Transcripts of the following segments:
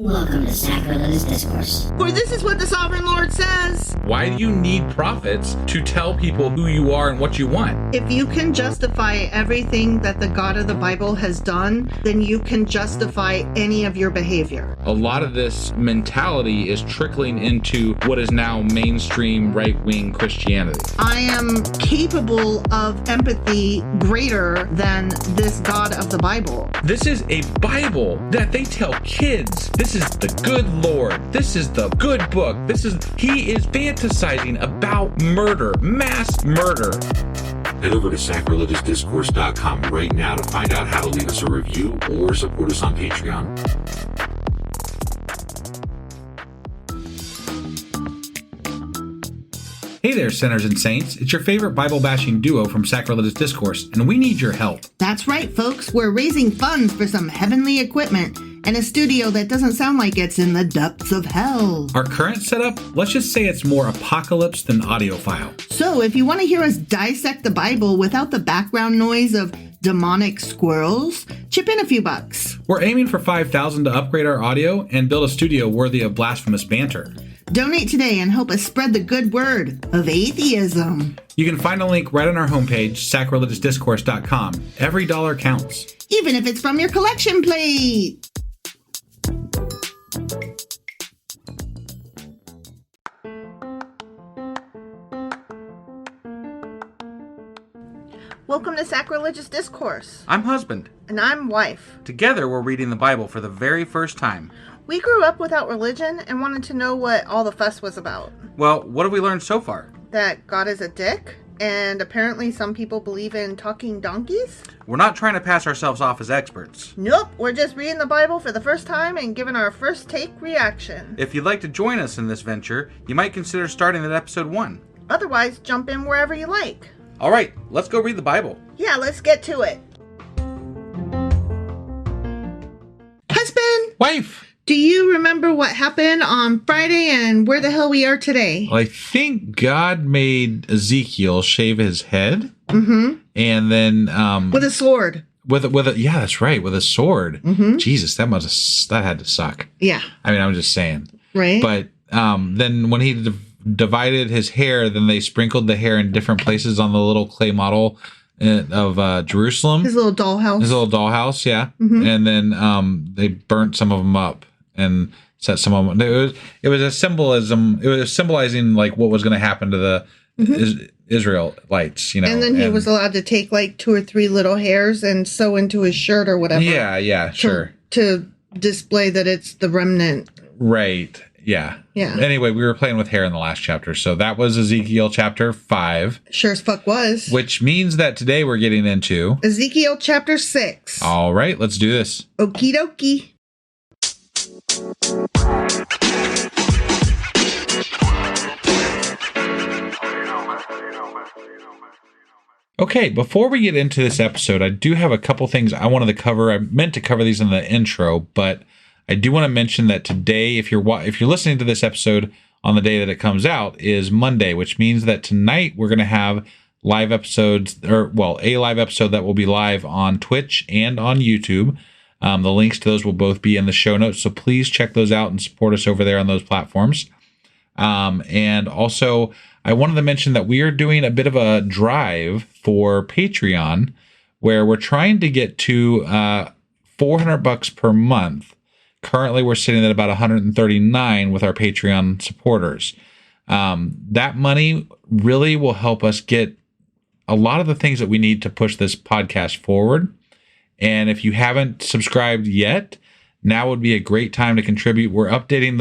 Welcome to Sacrilegious Discourse. For this is what the Sovereign Lord says. Why do you need prophets to tell people who you are and what you want? If you can justify everything that the God of the Bible has done, then you can justify any of your behavior. A lot of this mentality is trickling into what is now mainstream right-wing Christianity. I am capable of empathy greater than this God of the Bible. This is a Bible that they tell kids. This is the good Lord. This is the good book. He is fantasizing about murder, mass murder. Head over to sacrilegiousdiscourse.com right now to find out how to leave us a review or support us on Patreon. Hey there, sinners and saints. It's your favorite Bible-bashing duo from Sacrilegious Discourse, and we need your help. That's right, folks. We're raising funds for some heavenly equipment and a studio that doesn't sound like it's in the depths of hell. Our current setup, let's just say it's more apocalypse than audiophile. So if you want to hear us dissect the Bible without the background noise of demonic squirrels, chip in a few bucks. We're aiming for $5,000 to upgrade our audio and build a studio worthy of blasphemous banter. Donate today and help us spread the good word of atheism. You can find a link right on our homepage, sacrilegiousdiscourse.com. Every dollar counts. Even if it's from your collection plate. Welcome to Sacrilegious Discourse. I'm husband. And I'm wife. Together, we're reading the Bible for the very first time. We grew up without religion and wanted to know what all the fuss was about. Well, what have we learned so far? That God is a dick, and apparently some people believe in talking donkeys. We're not trying to pass ourselves off as experts. Nope, we're just reading the Bible for the first time and giving our first take reaction. If you'd like to join us in this venture, you might consider starting at episode 1. Otherwise, jump in wherever you like. All right, let's go read the Bible. Yeah, let's get to it. Husband! Wife! Do you remember what happened on Friday and where the hell we are today? Well, I think God made Ezekiel shave his head. Mm-hmm. And then... with a sword. Yeah, that's right, with a sword. Mm-hmm. Jesus, that had to suck. Yeah. I mean, I'm just saying. Right. But then when he divided his hair, then they sprinkled the hair in different places on the little clay model of Jerusalem. His little dollhouse. Yeah. Mm-hmm. And then they burnt some of them up and set some of them. It was a symbolism. It was symbolizing like what was going to happen to the Israelites, you know. And then he was allowed to take like 2 or 3 little hairs and sew into his shirt or whatever. Yeah, sure. To display that it's the remnant. Right. Yeah. Anyway, we were playing with hair in the last chapter. So that was Ezekiel Chapter 5. Sure as fuck was. Which means that today we're getting into Ezekiel Chapter 6. All right, let's do this. Okie dokie. Okay, before we get into this episode, I do have a couple things I wanted to cover. I meant to cover these in the intro, but I do want to mention that today, if you're listening to this episode on the day that it comes out, is Monday, which means that tonight we're going to have live episodes, a live episode that will be live on Twitch and on YouTube. The links to those will both be in the show notes, so please check those out and support us over there on those platforms. And also, I wanted to mention that we are doing a bit of a drive for Patreon, where we're trying to get to $400 per month. Currently, we're sitting at about $139 with our Patreon supporters. That money really will help us get a lot of the things that we need to push this podcast forward. And if you haven't subscribed yet, now would be a great time to contribute. We're updating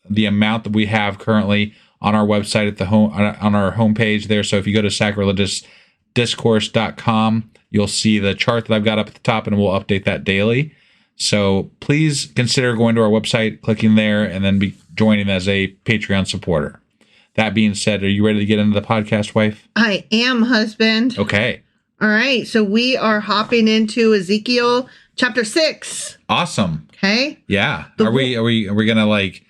the amount that we have currently on our website at on our homepage there. So if you go to sacrilegiousdiscourse.com, you'll see the chart that I've got up at the top, and we'll update that daily. So please consider going to our website, clicking there, and then joining as a Patreon supporter. That being said, are you ready to get into the podcast, wife? I am, husband. Okay. All right. So we are hopping into Ezekiel Chapter 6. Awesome. Okay. Yeah. Are we gonna like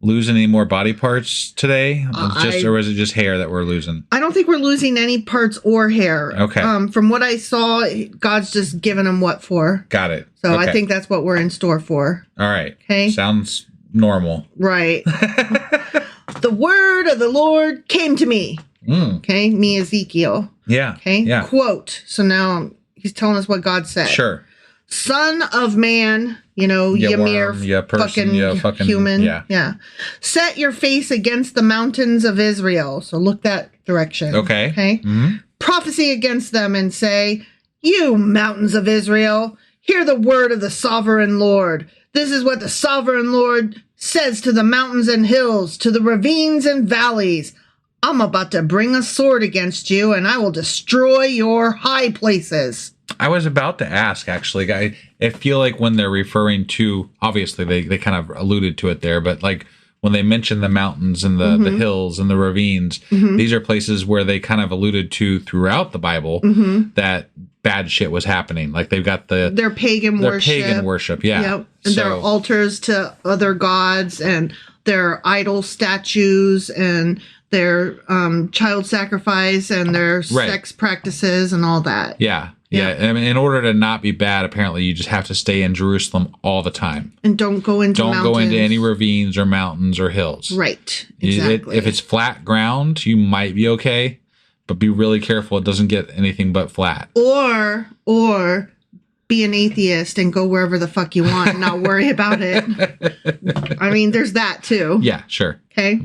losing any more body parts today? Or is it just hair that we're losing? I don't think we're losing any parts or hair. Okay. From what I saw, God's just giving them what for. Got it. So okay. I think that's what we're in store for. All right. Okay. Sounds normal. Right. The word of the Lord came to me. Okay. Me, Ezekiel. Yeah. Okay. Yeah. Quote. So now he's telling us what God said. Sure. Son of man, you mere fucking human. Yeah. Set your face against the mountains of Israel. So look that direction. Okay. Okay. Mm-hmm. Prophecy against them and say, you mountains of Israel, hear the word of the sovereign Lord. This is what the sovereign Lord says to the mountains and hills, to the ravines and valleys. I'm about to bring a sword against you, and I will destroy your high places. I was about to ask, actually. I feel like when they're referring to, obviously they kind of alluded to it there, but like when they mention the mountains and the hills and the ravines, these are places where they kind of alluded to throughout the Bible that bad shit was happening. Like they've got their pagan worship. Yeah. Yep. And their altars to other gods and their idol statues and their child sacrifice and their sex practices and all that. Yeah. I mean, in order to not be bad, apparently you just have to stay in Jerusalem all the time. And don't go into any ravines or mountains or hills. Right. Exactly. If it's flat ground, you might be okay, but be really careful it doesn't get anything but flat. Or be an atheist and go wherever the fuck you want and not worry about it. I mean, there's that too. Yeah, sure. Okay.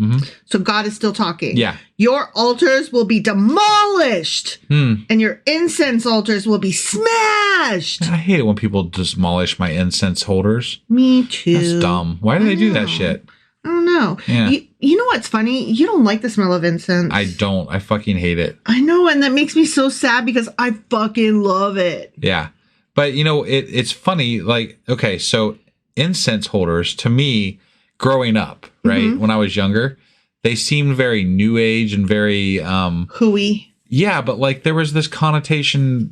So God is still talking. Yeah. Your altars will be demolished and your incense altars will be smashed. I hate it when people demolish my incense holders. Me too. That's dumb. Why do they do that shit? I don't know. Yeah. You know what's funny? You don't like the smell of incense. I don't. I fucking hate it. I know. And that makes me so sad because I fucking love it. Yeah. But, it's funny, like, okay, so incense holders, to me, growing up, right, when I was younger, they seemed very new age and very... hooey. Yeah, but, like, there was this connotation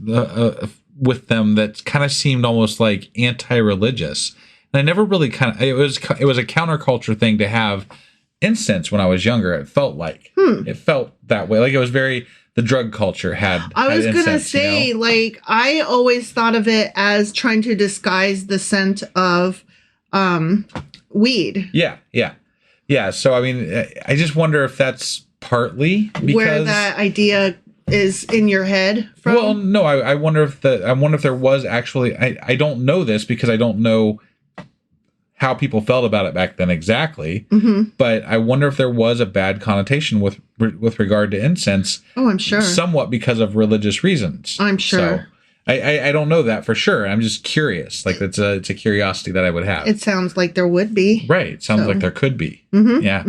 with them that kind of seemed almost, like, anti-religious. And I never really it was a counterculture thing to have incense when I was younger, it felt like. It felt that way. Like, it was very... The drug culture had I was incense, going to say, like, I always thought of it as trying to disguise the scent of weed. Yeah. So, I mean, I just wonder if that's partly because... Where that idea is in your head from? Well, no, I wonder if there was actually... I don't know this because I don't know how people felt about it back then exactly. But I wonder if there was a bad connotation with regard to incense. Oh, I'm sure. Somewhat because of religious reasons. I'm sure. So I don't know that for sure. I'm just curious. Like it's a curiosity that I would have. It sounds like there would be. Right. It sounds like there could be. Yeah.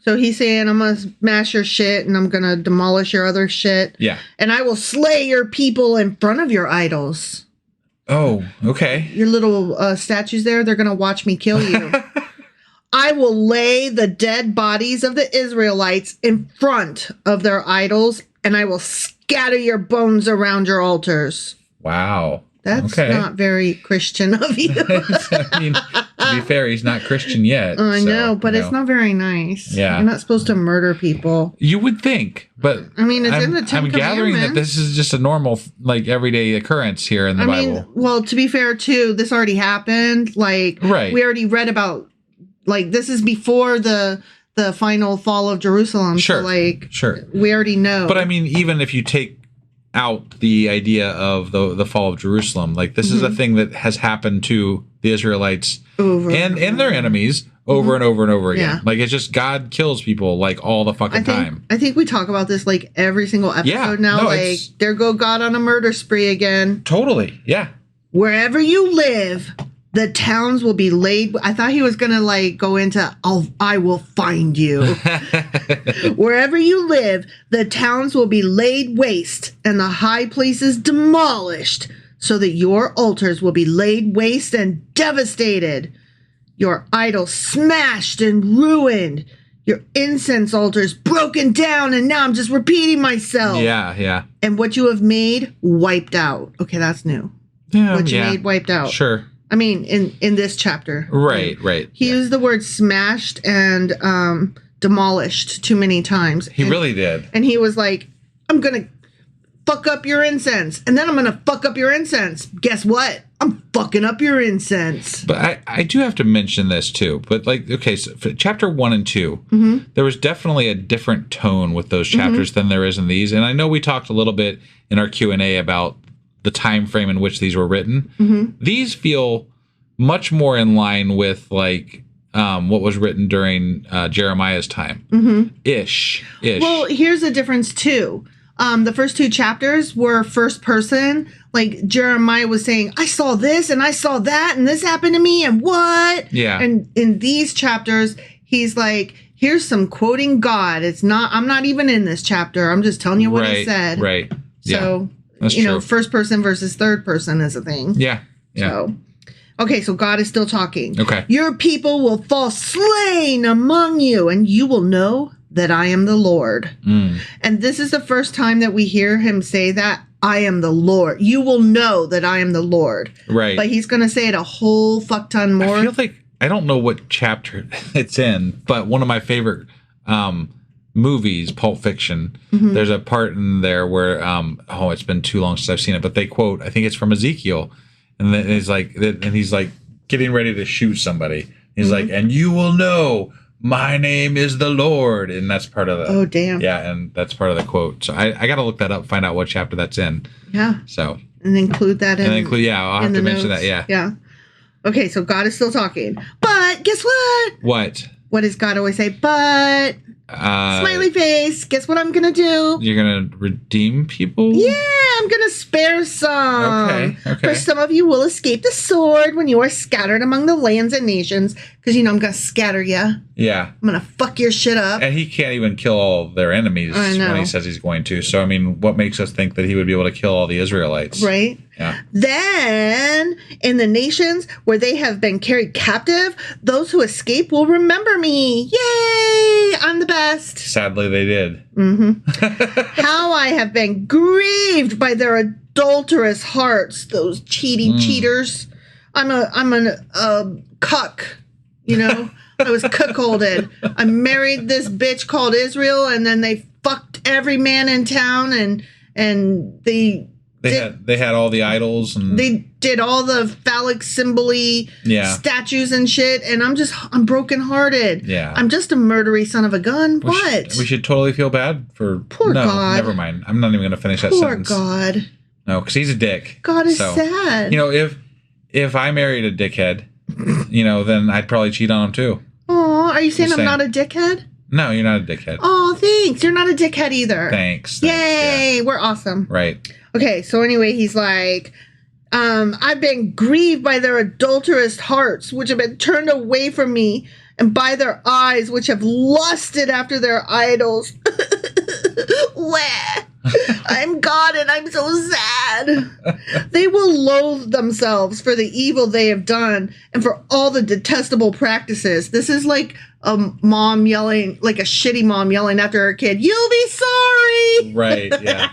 So he's saying, I'm going to smash your shit and I'm going to demolish your other shit. Yeah. And I will slay your people in front of your idols. Oh, okay. Your little statues there, they're going to watch me kill you. I will lay the dead bodies of the Israelites in front of their idols, and I will scatter your bones around your altars. Wow. That's not very Christian of you. I mean, to be fair, he's not Christian yet. I know, but it's not very nice. Yeah. You're not supposed to murder people. You would think, but I mean, it's in the Ten I'm gathering that this is just a normal, like, everyday occurrence here in the Bible. Well, to be fair, too, this already happened. Like, we already read about, like, this is before the final fall of Jerusalem. Sure. So, like, we already know. But I mean, even if you take out the idea of the fall of Jerusalem, like this is a thing that has happened to the Israelites and their enemies over and over and over again. Yeah. Like it's just God kills people like all the fucking time. I think we talk about this like every single episode now. Like there go God on a murder spree again. Totally. Yeah. Wherever you live, the towns will be laid. I thought he was going to like go into, I will find you. Wherever you live, the towns will be laid waste and the high places demolished so that your altars will be laid waste and devastated. Your idols smashed and ruined. Your incense altars broken down. And now I'm just repeating myself. Yeah. And what you have made wiped out. Okay, that's new. Yeah, what you made wiped out. Sure. I mean, in this chapter. Right. He used the word smashed and demolished too many times. He really did. And he was like, I'm going to fuck up your incense. And then I'm going to fuck up your incense. Guess what? I'm fucking up your incense. But I do have to mention this too. But like, okay, so for chapter 1 and 2, there was definitely a different tone with those chapters than there is in these. And I know we talked a little bit in our Q&A about the time frame in which these were written. These feel much more in line with like what was written during Jeremiah's time. Ish. Well, here's the difference too. The first 2 chapters were first person. Like Jeremiah was saying, I saw this and I saw that and this happened to me and what? Yeah. And in these chapters, he's like, here's some quoting God. I'm not even in this chapter. I'm just telling you what he said. Right. So, that's you true. know, first person versus third person is a thing. Yeah. So, okay, so God is still talking. Okay. Your people will fall slain among you, and you will know that I am the Lord. And this is the first time that we hear him say that, I am the Lord. You will know that I am the Lord. Right. But he's going to say it a whole fuck ton more. I feel like, I don't know what chapter it's in, but one of my favorite movies, Pulp Fiction, there's a part in there where, it's been too long since I've seen it, but they quote, I think it's from Ezekiel, and then he's like getting ready to shoot somebody. He's like, and you will know my name is the Lord. And that's part of the... Oh, damn. Yeah, and that's part of the quote. So I got to look that up, find out what chapter that's in. Yeah. So... And include that in... I'll have to mention that, yeah. Yeah. Okay, so God is still talking. But guess what? What? What does God always say? But... smiley face. Guess what I'm going to do? You're going to redeem people? Yeah, I'm going to spare some. Okay. For some of you will escape the sword when you are scattered among the lands and nations. Because, you know, I'm going to scatter you. Yeah. I'm going to fuck your shit up. And he can't even kill all of their enemies when he says he's going to. So, I mean, what makes us think that he would be able to kill all the Israelites? Right? Yeah. Then, in the nations where they have been carried captive, those who escape will remember me. Yay! I'm the best. Sadly, they did. How I have been grieved by their adulterous hearts, those cheaters. I'm a cuck, you know. I was cuckolded. I married this bitch called Israel, and then they fucked every man in town, and they had all the idols, and they did all the phallic symbol-y statues and shit, and I'm brokenhearted. Yeah. I'm just a murdery son of a gun. We should totally feel bad for... Poor God. Never mind. I'm not even going to finish that sentence. Poor God. No, because he's a dick. God is sad. You know, if I married a dickhead, you know, then I'd probably cheat on him too. Aw, are you saying I'm not a dickhead? No, you're not a dickhead. Oh, thanks. You're not a dickhead either. Thanks. Yay, Yeah. we're awesome. Right. Okay, so anyway, he's like, I've been grieved by their adulterous hearts, which have been turned away from me, and by their eyes, which have lusted after their idols. Wah! I'm God and I'm so sad. They will loathe themselves for the evil they have done and for all the detestable practices. This is like a mom yelling, like a shitty mom yelling after her kid, you'll be sorry. Right, yeah.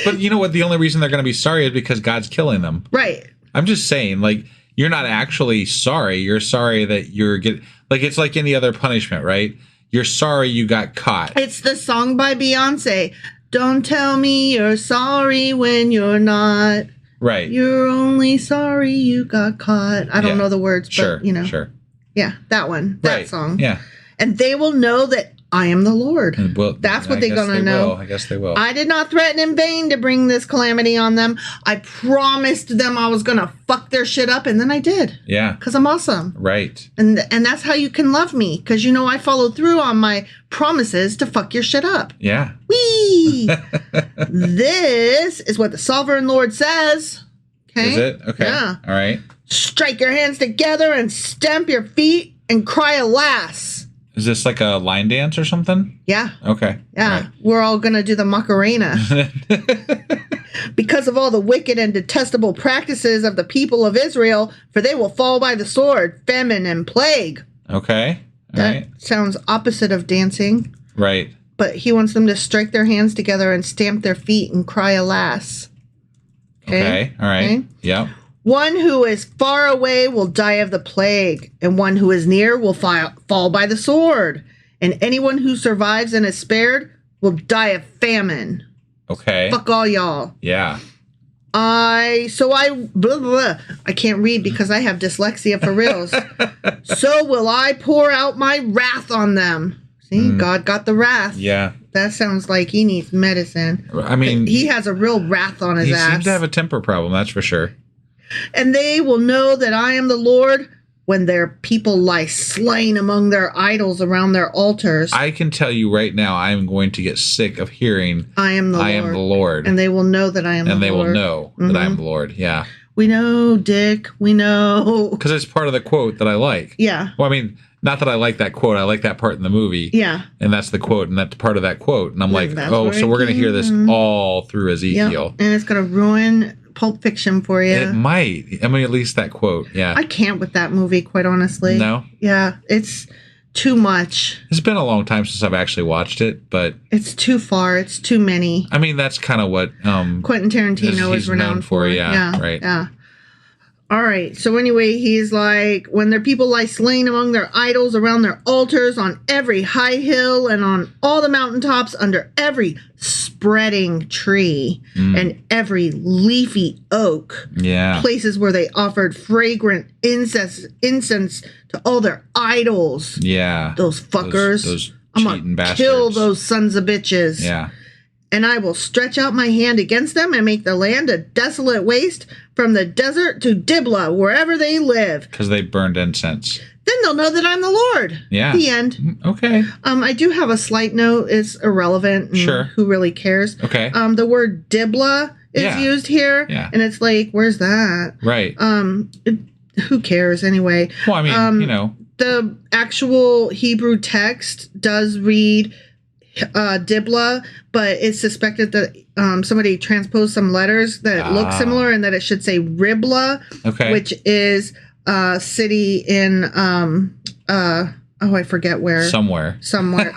But you know what? The only reason they're going to be sorry is because God's killing them. Right. I'm just saying, like, you're not actually sorry. You're sorry that you're getting... Like, it's like any other punishment, right? You're sorry you got caught. It's the song by Beyonce. Don't tell me you're sorry when you're not. Right. You're only sorry you got caught. I don't know the words, but, you know. Sure. Yeah, that one. That song. Yeah. And they will know that I am the Lord. Well, that's what they're going to know. I guess they will. I did not threaten in vain to bring this calamity on them. I promised them I was going to fuck their shit up, and then I did. Yeah. Because I'm awesome. Right. And that's how you can love me, because you know I followed through on my promises to fuck your shit up. Yeah. Whee! This is what the sovereign Lord says. Okay? Is it? Okay. Yeah. All right. Strike your hands together and stamp your feet and cry alas. Is this like a line dance or something? Yeah. Okay. Yeah. Right. We're all going to do the Macarena. Because of all the wicked and detestable practices of the people of Israel, for they will fall by the sword, famine, and plague. Okay. All That right. sounds opposite of dancing. Right. But he wants them to strike their hands together and stamp their feet and cry alas. Okay. All right. Okay? Yeah. One who is far away will die of the plague, and one who is near will fall by the sword. And anyone who survives and is spared will die of famine. Okay. Fuck all y'all. Yeah. I can't read because I have dyslexia for reals. So will I pour out my wrath on them. See, God got the wrath. Yeah. That sounds like he needs medicine. I mean, he has a real wrath on his ass. He seems to have a temper problem, that's for sure. And they will know that I am the Lord when their people lie slain among their idols around their altars. I can tell you right now, I am going to get sick of hearing, I am the Lord. And they will know that I am the Lord. And they will know that I am the Lord. Yeah. We know, Dick. We know. Because it's part of the quote that I like. Yeah. Well, I mean, not that I like that quote. I like that part in the movie. Yeah. And that's the quote, and that's part of that quote. And I'm like, oh, so we're going to hear this all through Ezekiel. Yep. And it's going to ruin Pulp Fiction for you. It might. I mean, at least that quote. Yeah. I can't with that movie, quite honestly. No? Yeah. It's too much. It's been a long time since I've actually watched it, but... It's too far. It's too many. I mean, that's kind of what... Quentin Tarantino is renowned for. Yeah, right. Yeah. All right. So anyway, he's like, when their people lie slain among their idols, around their altars, on every high hill and on all the mountaintops, under every spreading tree and every leafy oak. Yeah. Places where they offered fragrant incense to all their idols. Yeah. Those fuckers. Those I'm cheating gonna kill bastards. those sons of bitches. Yeah. And I will stretch out my hand against them and make the land a desolate waste from the desert to Diblah, wherever they live. Because they burned incense. Then they'll know that I'm the Lord. Yeah. The end. Okay. I do have a slight note. It's irrelevant. Sure. Who really cares? Okay. The word Diblah is used here. Yeah. And it's like, where's that? Right. Who cares anyway? Well, I mean, The actual Hebrew text does read Diblah, but it's suspected that somebody transposed some letters that look similar and that it should say Riblah, which is a city in I forget where. Somewhere.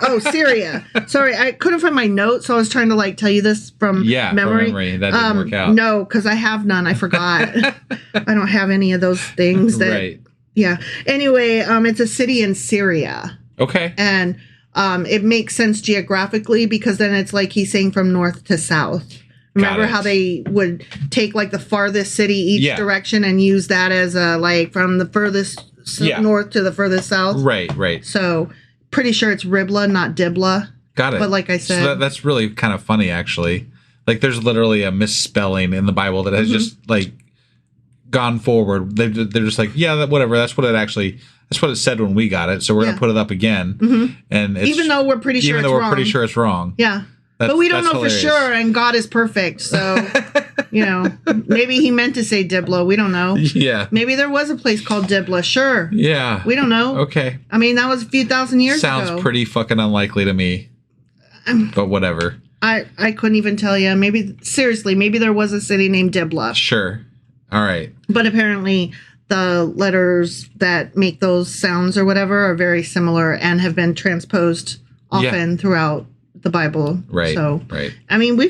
Oh, Syria. Sorry, I couldn't find my notes, so I was trying to tell you this from memory. From memory. That didn't work out. No, because I have none. I forgot. I don't have any of those things. Right. Yeah. Anyway, it's a city in Syria. Okay. And it makes sense geographically because then it's like he's saying from north to south. Remember how they would take the farthest city each direction and use that as from the furthest north to the furthest south? Right. So pretty sure it's Riblah, not Diblah. Got it. But like I said... So that's really kind of funny, actually. There's literally a misspelling in the Bible that has just, gone forward. They're just whatever. That's what it said when we got it. So we're going to put it up again. Mm-hmm. And even though we're pretty sure it's wrong. Yeah. But we don't know hilarious. For sure, and God is perfect. So, maybe he meant to say Diblah. We don't know. Yeah. Maybe there was a place called Diblah. Sure. Yeah. We don't know. Okay. I mean, that was a few thousand years ago. Sounds pretty fucking unlikely to me. But whatever. I couldn't even tell you. Maybe there was a city named Diblah. Sure. All right. But apparently the letters that make those sounds or whatever are very similar and have been transposed often throughout the Bible. Right. So, right. I mean, but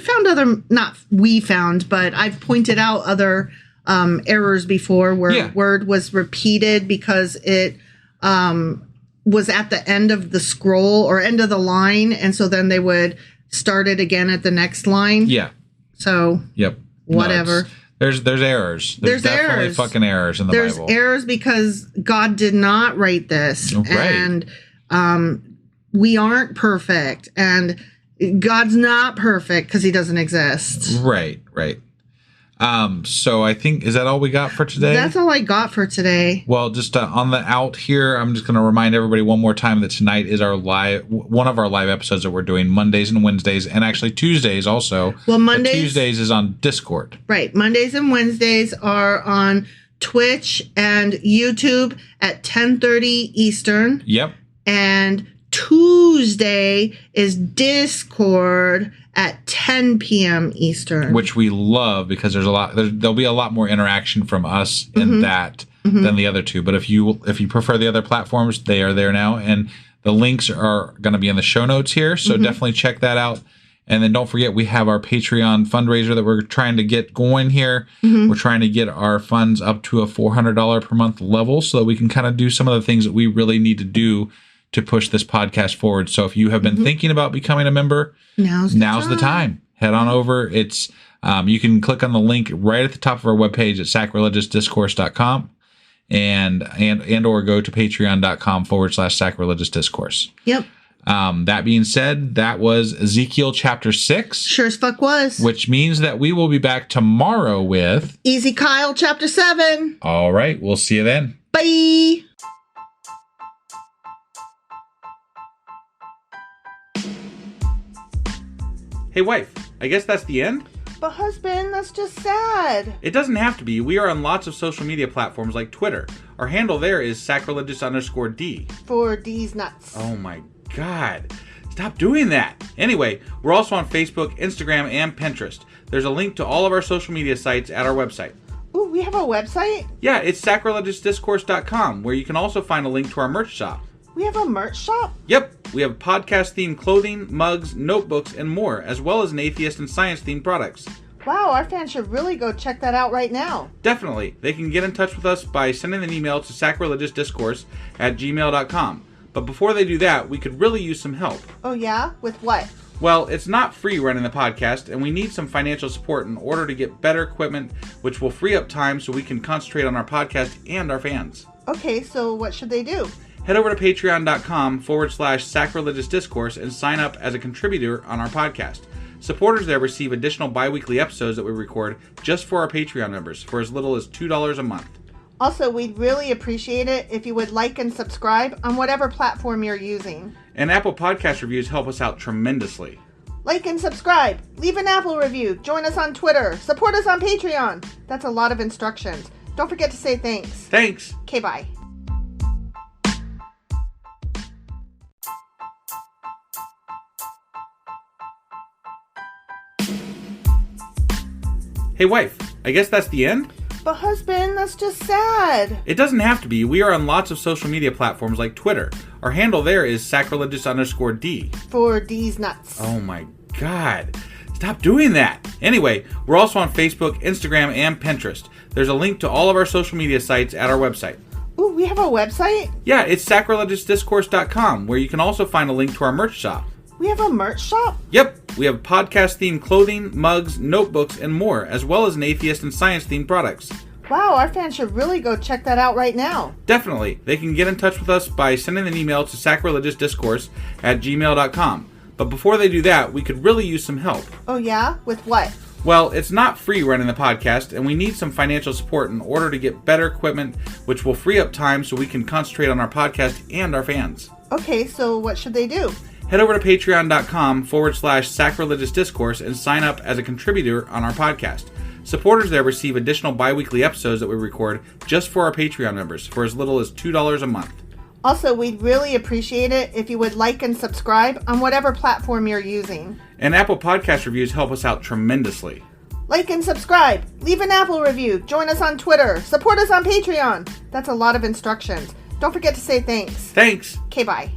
I've pointed out other errors before where a word was repeated because it was at the end of the scroll or end of the line. And so then they would start it again at the next line. Yeah. So, whatever. There's errors. There's definitely errors. Fucking errors in the Bible. There's errors because God did not write this. Right. And we aren't perfect. And God's not perfect because he doesn't exist. Right. So I think, is that all we got for today? That's all I got for today. Well, just on the out here, I'm just going to remind everybody one more time that tonight is one of our live episodes that we're doing Mondays and Wednesdays, and actually Tuesdays also. Well, Mondays. Tuesdays is on Discord. Right. Mondays and Wednesdays are on Twitch and YouTube at 10:30 Eastern. Yep. And Tuesday is Discord at 10 p.m. Eastern, which we love because there'll be a lot more interaction from us in that than the other two. But if you prefer the other platforms, they are there now, and the links are going to be in the show notes here. So definitely check that out. And then don't forget, we have our Patreon fundraiser that we're trying to get going here. We're trying to get our funds up to a $400 per month level so that we can kind of do some of the things that we really need to do to push this podcast forward. So if you have been thinking about becoming a member, now's the time. Head on over. It's you can click on the link right at the top of our webpage at sacrilegiousdiscourse.com and or go to patreon.com/sacrilegiousdiscourse. Yep. That being said, that was Ezekiel Chapter 6. Sure as fuck was. Which means that we will be back tomorrow with Ezekiel Chapter 7. All right. We'll see you then. Bye. Hey, wife, I guess that's the end? But husband, that's just sad. It doesn't have to be. We are on lots of social media platforms like Twitter. Our handle there is sacrilegious_D. For D's nuts. Oh my God. Stop doing that. Anyway, we're also on Facebook, Instagram, and Pinterest. There's a link to all of our social media sites at our website. Ooh, we have a website? Yeah, it's sacrilegiousdiscourse.com, where you can also find a link to our merch shop. We have a merch shop? Yep, we have podcast-themed clothing, mugs, notebooks, and more, as well as an atheist and science-themed products. Wow, our fans should really go check that out right now. Definitely. They can get in touch with us by sending an email to sacrilegiousdiscourse@gmail.com. But before they do that, we could really use some help. Oh yeah? With what? Well, it's not free running the podcast, and we need some financial support in order to get better equipment, which will free up time so we can concentrate on our podcast and our fans. Okay, so what should they do? Head over to patreon.com/sacrilegiousdiscourse and sign up as a contributor on our podcast. Supporters there receive additional bi-weekly episodes that we record just for our Patreon members for as little as $2 a month. Also, we'd really appreciate it if you would like and subscribe on whatever platform you're using. And Apple Podcast reviews help us out tremendously. Like and subscribe. Leave an Apple review. Join us on Twitter. Support us on Patreon. That's a lot of instructions. Don't forget to say thanks. Thanks. Okay, bye. Hey, wife, I guess that's the end? But husband, that's just sad. It doesn't have to be. We are on lots of social media platforms like Twitter. Our handle there is sacrilegious_D. For D's nuts. Oh my God. Stop doing that. Anyway, we're also on Facebook, Instagram, and Pinterest. There's a link to all of our social media sites at our website. Ooh, we have a website? Yeah, it's sacrilegiousdiscourse.com, where you can also find a link to our merch shop. We have a merch shop? Yep, we have podcast-themed clothing, mugs, notebooks, and more, as well as an atheist and science-themed products. Wow, our fans should really go check that out right now. Definitely. They can get in touch with us by sending an email to sacrilegiousdiscourse@gmail.com. But before they do that, we could really use some help. Oh yeah? With what? Well, it's not free running the podcast, and we need some financial support in order to get better equipment, which will free up time so we can concentrate on our podcast and our fans. Okay, so what should they do? Head over to patreon.com/sacrilegiousdiscourse and sign up as a contributor on our podcast. Supporters there receive additional bi-weekly episodes that we record just for our Patreon members for as little as $2 a month. Also, we'd really appreciate it if you would like and subscribe on whatever platform you're using. And Apple Podcast reviews help us out tremendously. Like and subscribe. Leave an Apple review. Join us on Twitter. Support us on Patreon. That's a lot of instructions. Don't forget to say thanks. Thanks. Okay, bye.